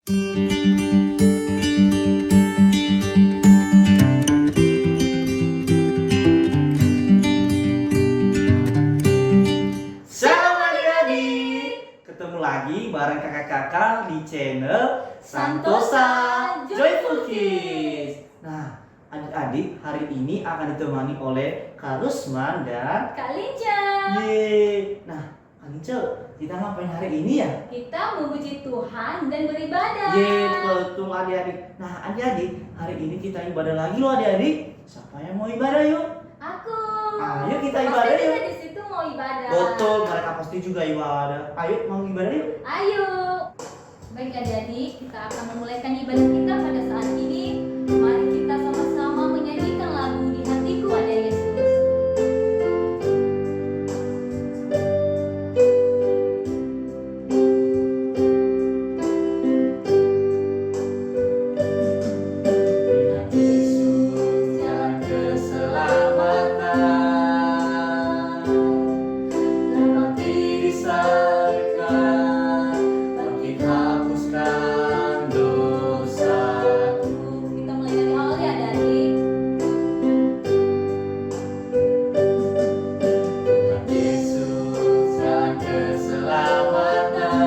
Shalom adik-adik, ketemu lagi bareng kakak-kakak di channel Santosa Joyful Kids. Nah, adik-adik hari ini akan ditemani oleh Kak Rusman dan Kak Linca. Yeay. Nah, Kak Linca, kita ngapain hari ini ya? Kita memuji Tuhan dan beribadah. Yeay, betul adik-adik. Nah, adik-adik, hari ini kita ibadah lagi loh adik-adik. Siapa yang mau ibadah yuk? Aku. Ayo kita ibadah Pasti yuk. juga di situ mau ibadah. Betul, mereka pasti juga ibadah. Ayo, mau ibadah yuk. Ayo. Baik adik-adik, kita akan memulaikan ibadah kita pada saat ini. Mari kita sama-sama menyanyikan lagu Di Hatiku Ada Yesus. Lihat Yesus jalan keselamatan, mati disalibkan, bangkit hapuskan dosaku. Kita mulai dari awal ya adik-adik. Lihat Yesus jalan keselamatan,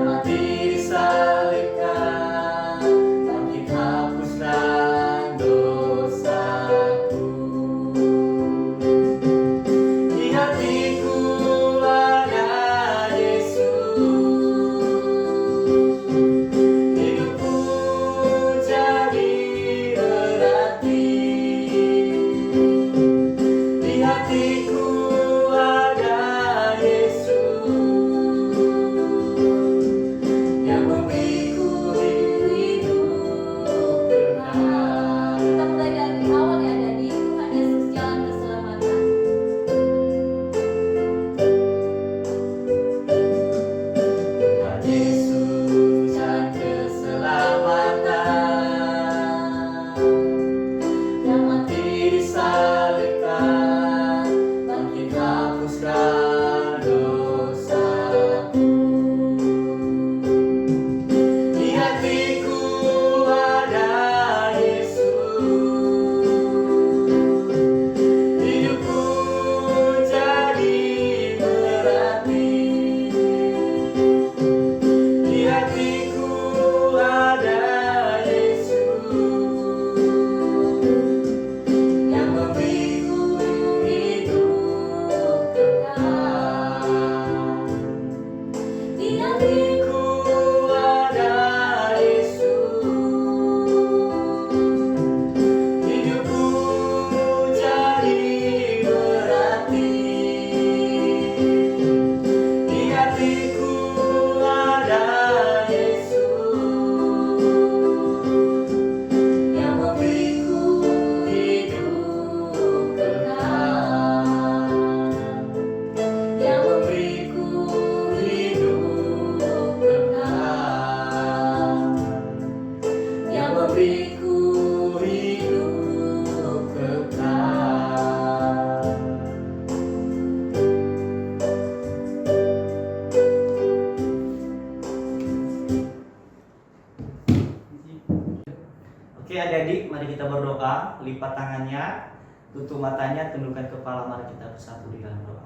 mati disalibkan, bangkit hapuskan dosaku. Di hatiku ada Yesus, hidupku jadi berarti. Di hatiku ada Yesus yang memberiku hidup kekal. Kita mulai dari awal ya adik-adik. Tuhan Yesus jalan keselamatan. Tuhan Yesus jalan keselamatan, yang mati disalibkan, bangkit hapuskan dosaku. Di hatiku ada Yesus, hidupku jadi berarti. Di hatiku ada Yesus yang memberiku hidup kekal. Di hatiku ada Yesus, hidupku jadi berarti. Di hatiku ada Yesus yang memberiku hidup kekal, yang memberiku hidup kekal, yang memberiku hidup kekal. Oke adik-adik, mari kita berdoa. Lipat tangannya, tutup matanya, tundukkan kepala. Mari kita bersatu di dalam doa.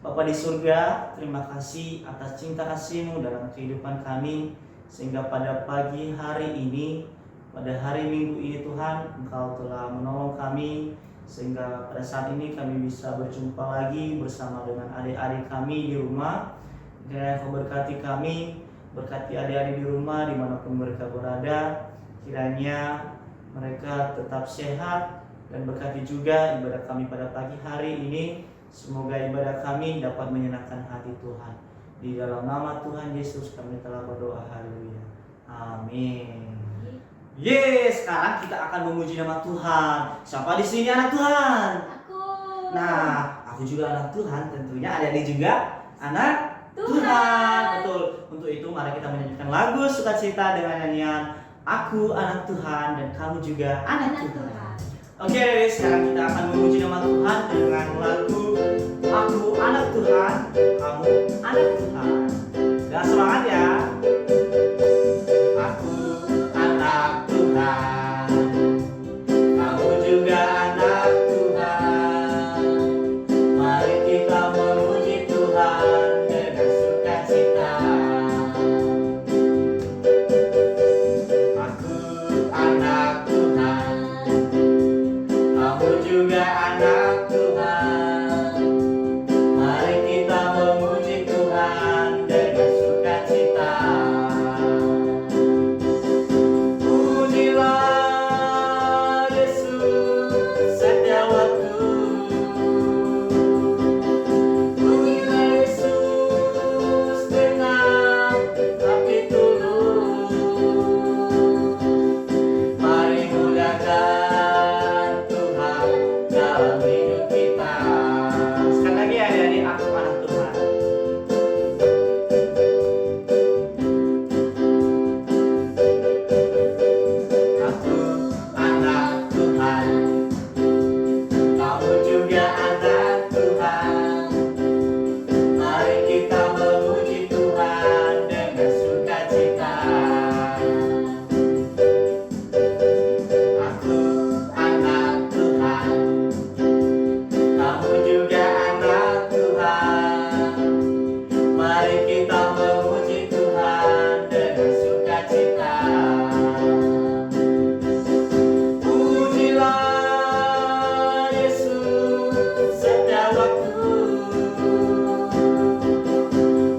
Bapa di surga, terima kasih atas cinta kasih-Mu dalam kehidupan kami, sehingga pada pagi hari ini, pada hari Minggu ini Tuhan, Engkau telah menolong kami, sehingga pada saat ini kami bisa berjumpa lagi bersama dengan adik-adik kami di rumah. Kiranya Engkau berkati kami, berkati adik-adik di rumah dimanapun mereka berada. Kiranya mereka tetap sehat, dan berkati juga ibadah kami pada pagi hari ini. Semoga ibadah kami dapat menyenangkan hati Tuhan. Di dalam nama Tuhan Yesus kami telah berdoa. Haleluya. Amin. Yes, sekarang kita akan memuji nama Tuhan. Siapa di sini anak Tuhan? Aku. Nah, aku juga anak Tuhan. Tentunya adik-adik juga anak Tuhan. Tuhan. Betul. Untuk itu mari kita menyanyikan lagu sukacita dengan nyanyian Aku Anak Tuhan dan kamu juga anak Tuhan. Oke, sekarang kita akan memuji nama Tuhan dengan lagu Aku Anak Tuhan, kamu anak Tuhan. Dengan semangat ya. Aku anak Tuhan, kamu juga anak Tuhan. Mari kita memuji Tuhan dengan sukacita. Aku anak Tuhan, kamu juga anak Tuhan. Mari kita memuji Tuhan dengan sukacita. Pujilah Yesus setiap waktu. Pujilah Yesus dengan hati tulus. Mari muliakan Tuhan dalam hidup kita. Sekali lagi adik-adik, aku anak Tuhan. Aku anak Tuhan, kamu juga anak Tuhan. Mari kita memuji Tuhan dengan sukacita. Aku anak Tuhan, kamu juga anak Tuhan. Mari kita memuji Tuhan dengan sukacita. Pujilah Yesus setiap waktu.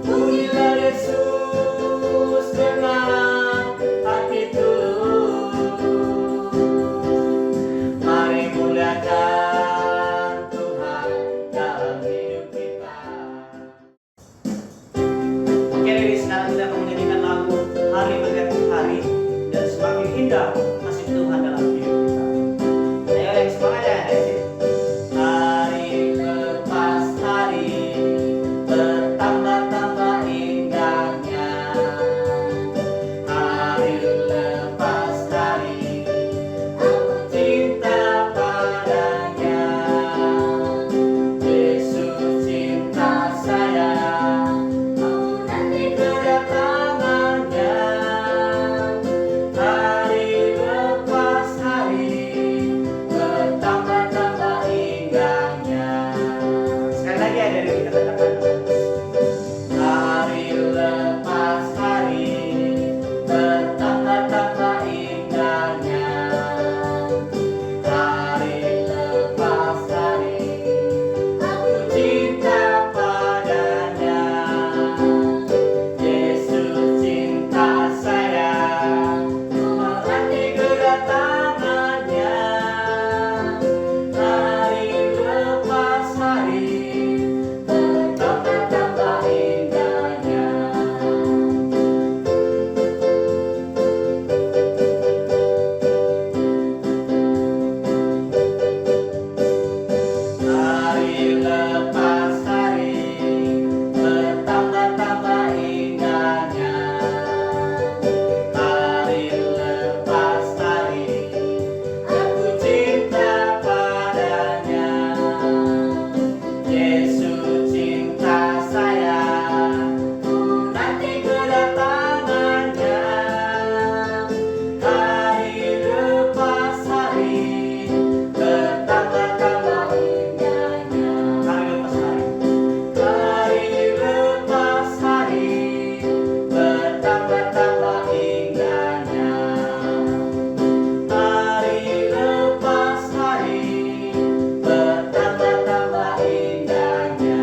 Pujilah Yesus dengan hati tulus. Mari muliakan Tuhan dalam hidup kita. Oke, jadi sekarang kita akan menyanyikan lagu Hari Berganti Hari dan semakin indah kasih Tuhan dalam hidup kita. Ayo yang semangat ya, adik. Hari lepas hari bertambah-tambah indahnya. Hari lepas hari aku cinta padanya. Yesus cinta saya, aku nanti kedatangannya. Hari lepas hari bertambah-tambah indahnya. Sekali lagi ya dari kita katakan. Hari lepas hari bertambah-tambah indahnya. Hari lepas hari aku cinta padanya. Yesus cinta saya, menanti kedatangannya. Hari lepas hari bertambah-tambah indahnya. Hari lepas hari bertambah-tambah indahnya. Hari lepas hari aku cinta padanya. Yesus cinta saya, nanti kedatangannya. Hari lepas hari bertambah-tambah indahnya. Hari lepas hari bertambah-tambah indahnya. Hari lepas hari bertambah-tambah indahnya.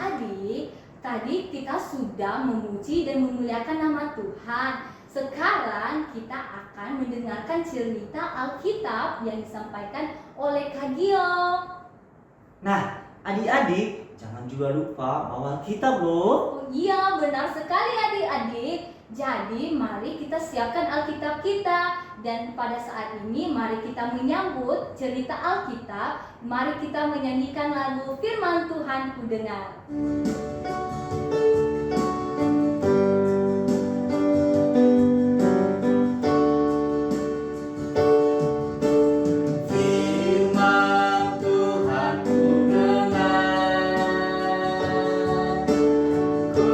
Adik, tadi kita sudah memuji dan memuliakan nama Tuhan. Sekarang kita akan mendengarkan cerita Alkitab yang disampaikan oleh Kak Gio. Nah, adik-adik, jangan juga lupa bawa Alkitab loh. Oh iya, benar sekali adik-adik. Jadi mari kita siapkan Alkitab kita. Dan pada saat ini mari kita menyambut cerita Alkitab. Mari kita menyanyikan lagu Firman Tuhan Ku Dengar. Ku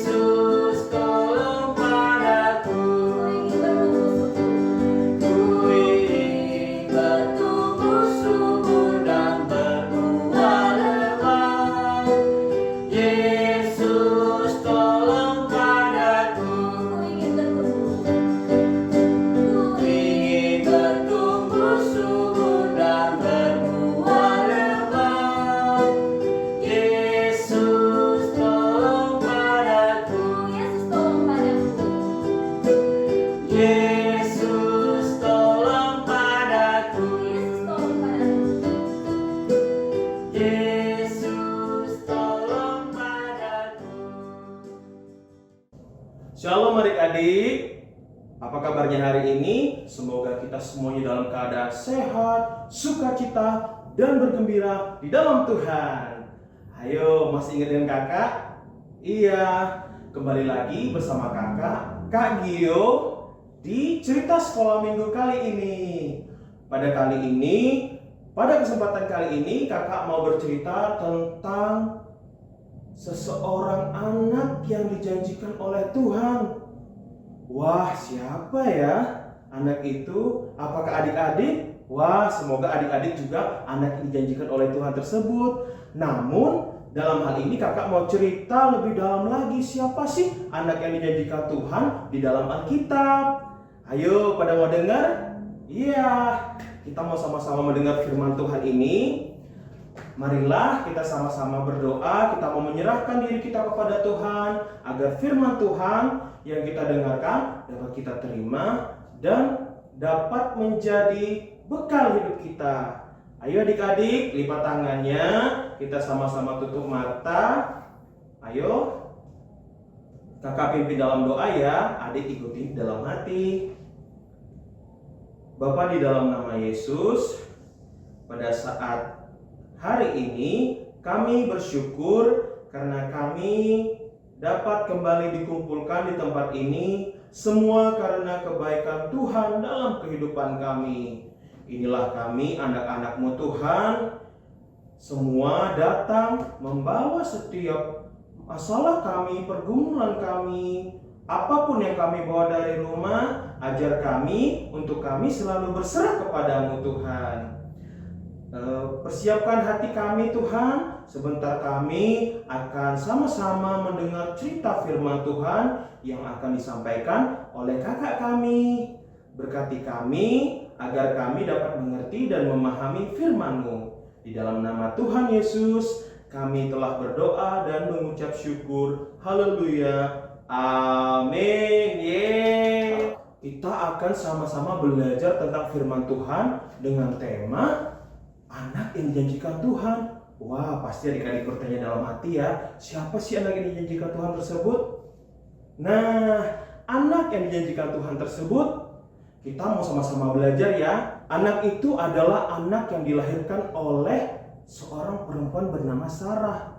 Yesus tolong padaku. Ku ingin bertumbuh subur dan berbuah lebat. Yesus tolong padaku. Ku ingin bertumbuh subur dan berbuah lebat. Yesus tolong padaku. Yesus tolong padaku. Yesus tolong padaku. Shalom adik-adik, apa kabarnya hari ini? Semoga kita semuanya dalam keadaan sehat, sukacita, dan bergembira di dalam Tuhan. Ayo, masih ingat dengan kakak? Iya, kembali lagi bersama kakak, Kak Gio, di cerita sekolah minggu kali ini. Pada kesempatan kali ini kakak mau bercerita tentang seseorang anak yang dijanjikan oleh Tuhan. Wah, siapa ya anak itu? Apakah adik-adik? Wah, semoga adik-adik juga anak yang dijanjikan oleh Tuhan tersebut. Namun, dalam hal ini kakak mau cerita lebih dalam lagi, siapa sih anak yang dijanjikan Tuhan di dalam Alkitab? Ayo, pada mau dengar? Iya, kita mau sama-sama mendengar firman Tuhan ini. Marilah kita sama-sama berdoa, kita mau menyerahkan diri kita kepada Tuhan agar firman Tuhan yang kita dengarkan dapat kita terima dan dapat menjadi bekal hidup kita. Ayo adik-adik, lipat tangannya, kita sama-sama tutup mata. Ayo, kakak pimpin dalam doa ya, adik ikuti dalam hati. Bapa, di dalam nama Yesus, pada saat hari ini kami bersyukur karena kami dapat kembali dikumpulkan di tempat ini, semua karena kebaikan Tuhan dalam kehidupan kami. Inilah kami, anak-anak-Mu Tuhan, semua datang membawa setiap masalah kami, pergumulan kami, apapun yang kami bawa dari rumah, ajar kami untuk kami selalu berserah kepada-Mu Tuhan. Persiapkan hati kami Tuhan, sebentar kami akan sama-sama mendengar cerita firman Tuhan yang akan disampaikan oleh kakak kami. Berkati kami agar kami dapat mengerti dan memahami firman-Mu. Di dalam nama Tuhan Yesus kami telah berdoa dan mengucap syukur. Haleluya. Amin. Yeay. Kita akan sama-sama belajar tentang firman Tuhan dengan tema anak yang dijanjikan Tuhan. Wah, pasti adik-adik bertanya dalam hati ya, siapa sih anak yang dijanjikan Tuhan tersebut? Nah, anak yang dijanjikan Tuhan tersebut, kita mau sama-sama belajar ya. Anak itu adalah anak yang dilahirkan oleh seorang perempuan bernama Sarah.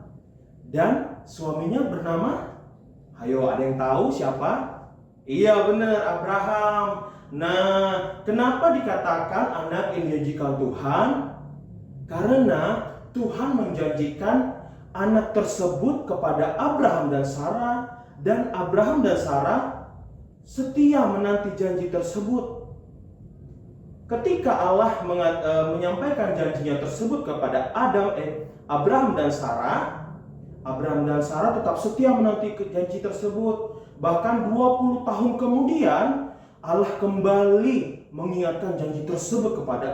Dan suaminya bernama, ayo ada yang tahu siapa? Iya benar, Abraham. Nah, kenapa dikatakan anak yang dijanjikan Tuhan? Karena Tuhan menjanjikan anak tersebut kepada Abraham dan Sarah, dan Abraham dan Sarah setia menanti janji tersebut. Ketika Allah menyampaikan janjinya tersebut kepada Abraham dan Sarah tetap setia menanti janji tersebut. Bahkan 20 tahun kemudian Allah kembali mengingatkan janji tersebut kepada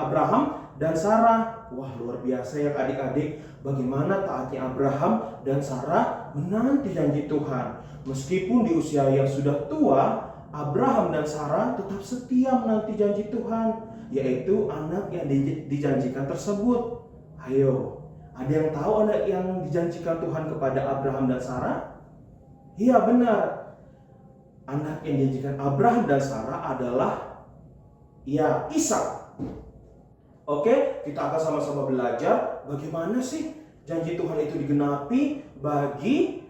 Abraham dan Sarah. Wah, luar biasa ya adik-adik, bagaimana taatnya Abraham dan Sarah menanti janji Tuhan. Meskipun di usia yang sudah tua, Abraham dan Sarah tetap setia menanti janji Tuhan, yaitu anak yang dijanjikan tersebut. Ayo, ada yang tahu anak yang dijanjikan Tuhan kepada Abraham dan Sarah? Iya benar, anak yang dijanjikan Abraham dan Sarah adalah Ishak. Oke, kita akan sama-sama belajar bagaimana sih janji Tuhan itu digenapi bagi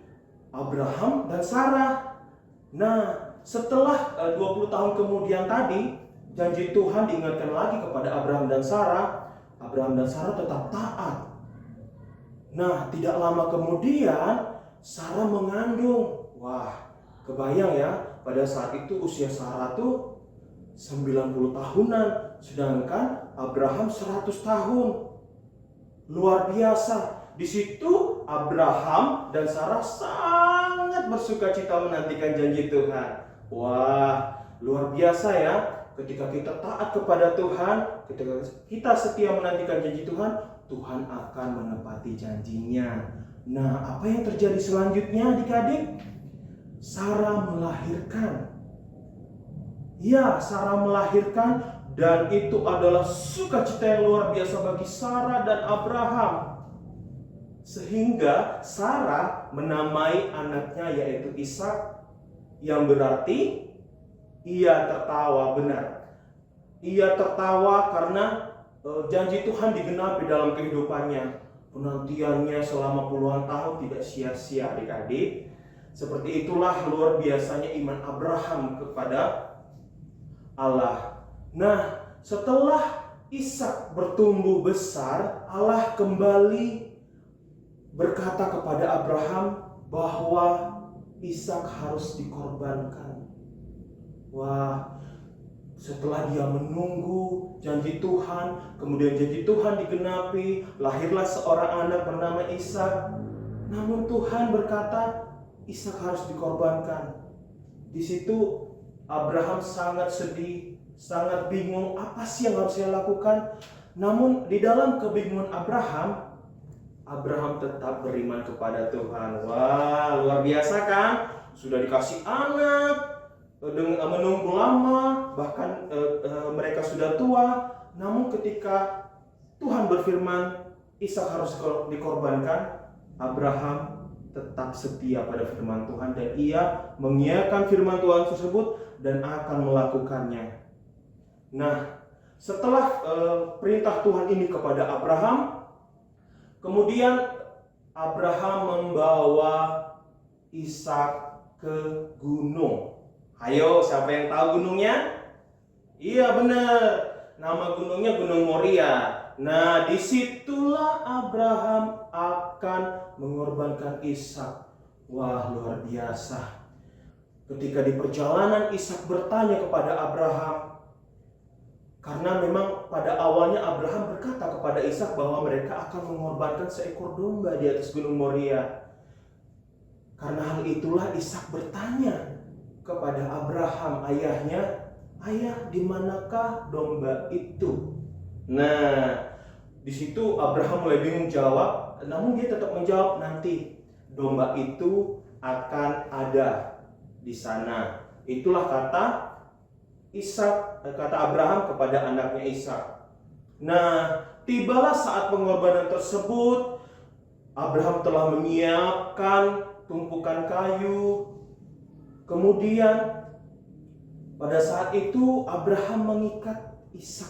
Abraham dan Sarah. Nah, setelah 20 tahun kemudian tadi, janji Tuhan diingatkan lagi kepada Abraham dan Sarah. Abraham dan Sarah tetap taat. Nah, tidak lama kemudian Sarah mengandung. Wah, kebayang ya, pada saat itu usia Sarah tuh 90 tahunan, sedangkan Abraham 100 tahun. Luar biasa. Di situ Abraham dan Sarah sangat bersukacita menantikan janji Tuhan. Wah, luar biasa ya. Ketika kita taat kepada Tuhan, ketika kita setia menantikan janji Tuhan, Tuhan akan menepati janjinya. Nah, apa yang terjadi selanjutnya adik-adik? Sarah melahirkan. Ya, Sarah melahirkan, dan itu adalah sukacita yang luar biasa bagi Sarah dan Abraham. Sehingga Sarah menamai anaknya yaitu Ishak, yang berarti ia tertawa. Benar, ia tertawa karena janji Tuhan digenapi dalam kehidupannya. Penantiannya selama puluhan tahun tidak sia-sia adik-adik. Seperti itulah luar biasanya iman Abraham kepada Allah. Nah, setelah Ishak bertumbuh besar, Allah kembali berkata kepada Abraham bahwa Ishak harus dikorbankan. Wah, setelah dia menunggu janji Tuhan, kemudian janji Tuhan digenapi, lahirlah seorang anak bernama Ishak. Namun Tuhan berkata, Ishak harus dikorbankan. Di situ Abraham sangat sedih, sangat bingung, apa sih yang harus saya lakukan? Namun di dalam kebingungan Abraham tetap beriman kepada Tuhan. Wah, luar biasa kan? Sudah dikasih anak, menunggu lama, bahkan mereka sudah tua. Namun ketika Tuhan berfirman Ishak harus dikorbankan, Abraham tetap setia pada firman Tuhan dan ia mengiyakan firman Tuhan tersebut dan akan melakukannya. Nah, setelah perintah Tuhan ini kepada Abraham, kemudian Abraham membawa Ishak ke gunung. Ayo, siapa yang tahu gunungnya? Iya benar, nama gunungnya Gunung Moria. Nah, disitulah Abraham akan mengorbankan Ishak. Wah, luar biasa. Ketika di perjalanan Ishak bertanya kepada Abraham, karena memang pada awalnya Abraham berkata kepada Ishak bahwa mereka akan mengorbankan seekor domba di atas Gunung Moria. Karena hal itulah Ishak bertanya kepada Abraham ayahnya, "Ayah, di manakah domba itu?" Nah, di situ Abraham mulai bingung jawab, namun dia tetap menjawab, "Nanti domba itu akan ada di sana." Itulah kata Abraham kepada anaknya Ishak. Nah, tibalah saat pengorbanan tersebut. Abraham telah menyiapkan tumpukan kayu. Kemudian pada saat itu Abraham mengikat Ishak.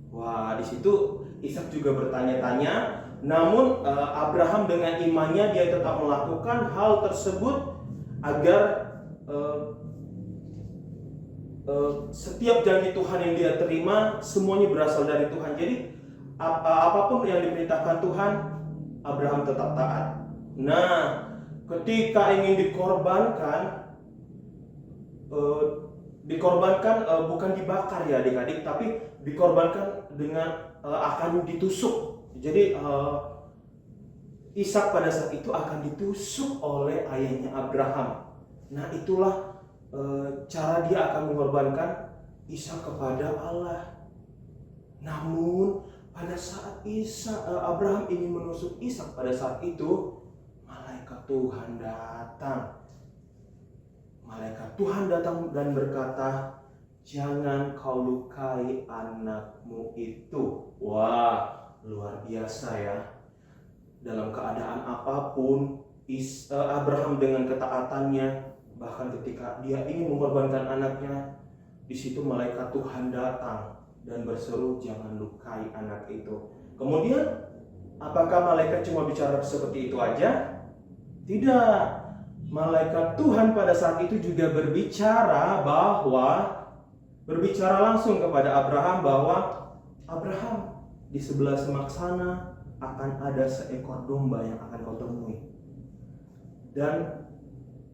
Wah, di situ Ishak juga bertanya-tanya. Namun Abraham dengan imannya dia tetap melakukan hal tersebut agar setiap janji Tuhan yang dia terima semuanya berasal dari Tuhan. Jadi apapun yang diperintahkan Tuhan, Abraham tetap taat. Nah, ketika ingin dikorbankan bukan dibakar ya adik-adik, tapi dikorbankan dengan akan ditusuk. Jadi Ishak pada saat itu akan ditusuk oleh ayahnya Abraham. Nah, itulah cara dia akan mengorbankan Ishak kepada Allah. Namun pada saat Abraham ingin menusuk Ishak, pada saat itu malaikat Tuhan datang. Malaikat Tuhan datang dan berkata, "Jangan kau lukai anakmu itu." Wah, luar biasa ya. Dalam keadaan apapun, Abraham dengan ketaatannya, bahkan ketika dia ingin mengorbankan anaknya, di situ malaikat Tuhan datang dan berseru, "Jangan lukai anak itu." Kemudian, apakah malaikat cuma bicara seperti itu aja? Tidak. Malaikat Tuhan pada saat itu juga berbicara langsung kepada Abraham bahwa, "Abraham, di sebelah semak sana akan ada seekor domba yang akan kau temui." dan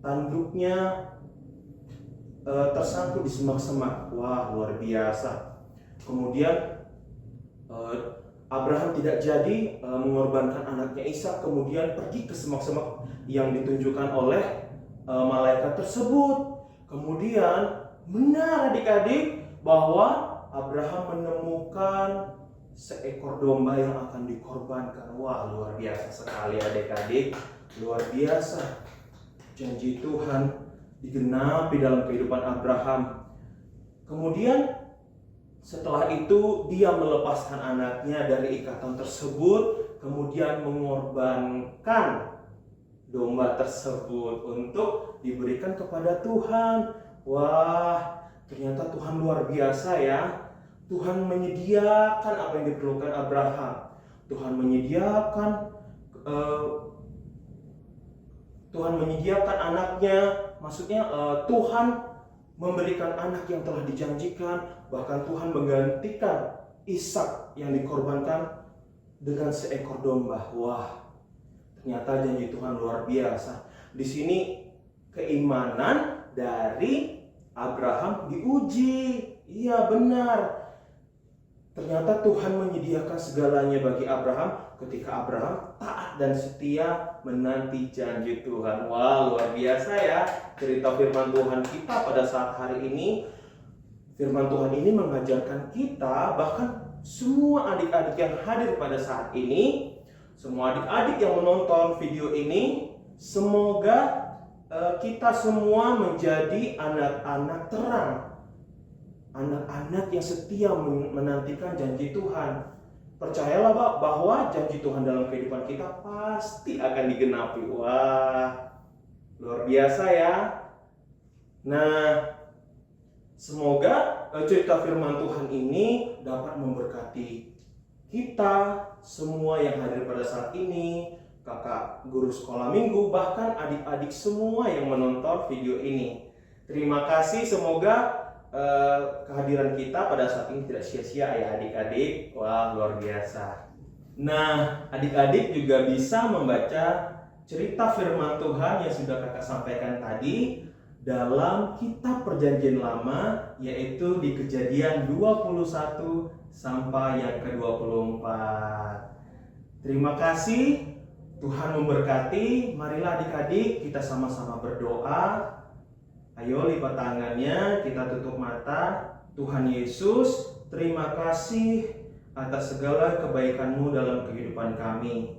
tanduknya tersangkut di semak-semak. Wah, luar biasa. Kemudian Abraham tidak jadi mengorbankan anaknya Ishak, kemudian pergi ke semak-semak yang ditunjukkan oleh malaikat tersebut. Kemudian benar adik-adik bahwa Abraham menemukan seekor domba yang akan dikorbankan. Wah, luar biasa sekali adik-adik. Luar biasa. Janji Tuhan digenapi dalam kehidupan Abraham. Kemudian setelah itu dia melepaskan anaknya dari ikatan tersebut, kemudian mengorbankan domba tersebut untuk diberikan kepada Tuhan. Wah, ternyata Tuhan luar biasa ya. Tuhan menyediakan apa yang diperlukan Abraham. Tuhan menyediakan anaknya, maksudnya Tuhan memberikan anak yang telah dijanjikan, bahkan Tuhan menggantikan Ishak yang dikorbankan dengan seekor domba. Wah, ternyata janji Tuhan luar biasa. Di sini keimanan dari Abraham diuji. Iya, benar. Ternyata Tuhan menyediakan segalanya bagi Abraham ketika Abraham taat dan setia menanti janji Tuhan. Wah, luar biasa ya cerita firman Tuhan kita pada saat hari ini. Firman Tuhan ini mengajarkan kita, bahkan semua adik-adik yang hadir pada saat ini, semua adik-adik yang menonton video ini, semoga kita semua menjadi anak-anak terang, anak-anak yang setia menantikan janji Tuhan. Percayalah bahwa janji Tuhan dalam kehidupan kita pasti akan digenapi. Wah, luar biasa ya. Nah, semoga cerita firman Tuhan ini dapat memberkati kita semua yang hadir pada saat ini, kakak guru sekolah minggu, bahkan adik-adik semua yang menonton video ini. Terima kasih, semoga kehadiran kita pada saat ini tidak sia-sia ya adik-adik. Wah, luar biasa. Nah, adik-adik juga bisa membaca cerita firman Tuhan yang sudah kakak sampaikan tadi dalam kitab Perjanjian Lama, yaitu di Kejadian 21 sampai yang ke-24. Terima kasih, Tuhan memberkati. Marilah adik-adik kita sama-sama berdoa. Ayo lipat tangannya, kita tutup mata. Tuhan Yesus, terima kasih atas segala kebaikan-Mu dalam kehidupan kami.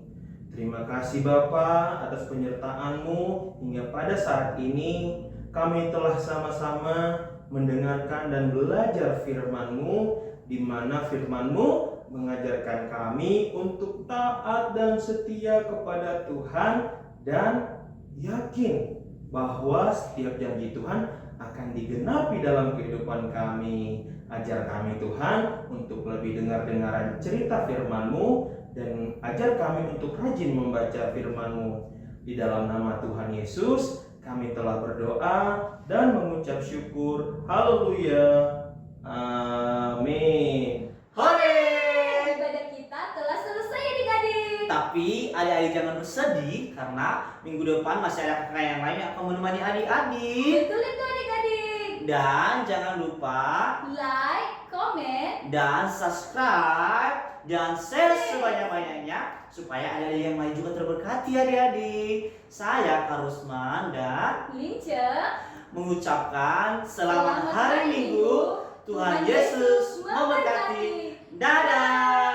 Terima kasih Bapa atas penyertaan-Mu hingga pada saat ini kami telah sama-sama mendengarkan dan belajar firman-Mu, di mana firman-Mu mengajarkan kami untuk taat dan setia kepada Tuhan dan yakin bahwa setiap janji Tuhan akan digenapi dalam kehidupan kami. Ajar kami Tuhan untuk lebih dengar-dengaran cerita firman-Mu, dan ajar kami untuk rajin membaca firman-Mu. Di dalam nama Tuhan Yesus kami telah berdoa dan mengucap syukur. Haleluya. Amin. Hore! Ibadah kita telah selesai adik-adik. Tapi adik-adik jangan bersedih, karena minggu depan masih ada kakak yang lain yang akan menemani adik-adik. Betul itu adik-adik. Dan jangan lupa Like, comment, dan subscribe dan share sebanyak-banyaknya supaya adik-adik yang lain juga terberkati adik-adik. Saya Kak Rusman dan Lince. mengucapkan selamat hari Minggu. Tuhan Yesus memberkati. Dadah.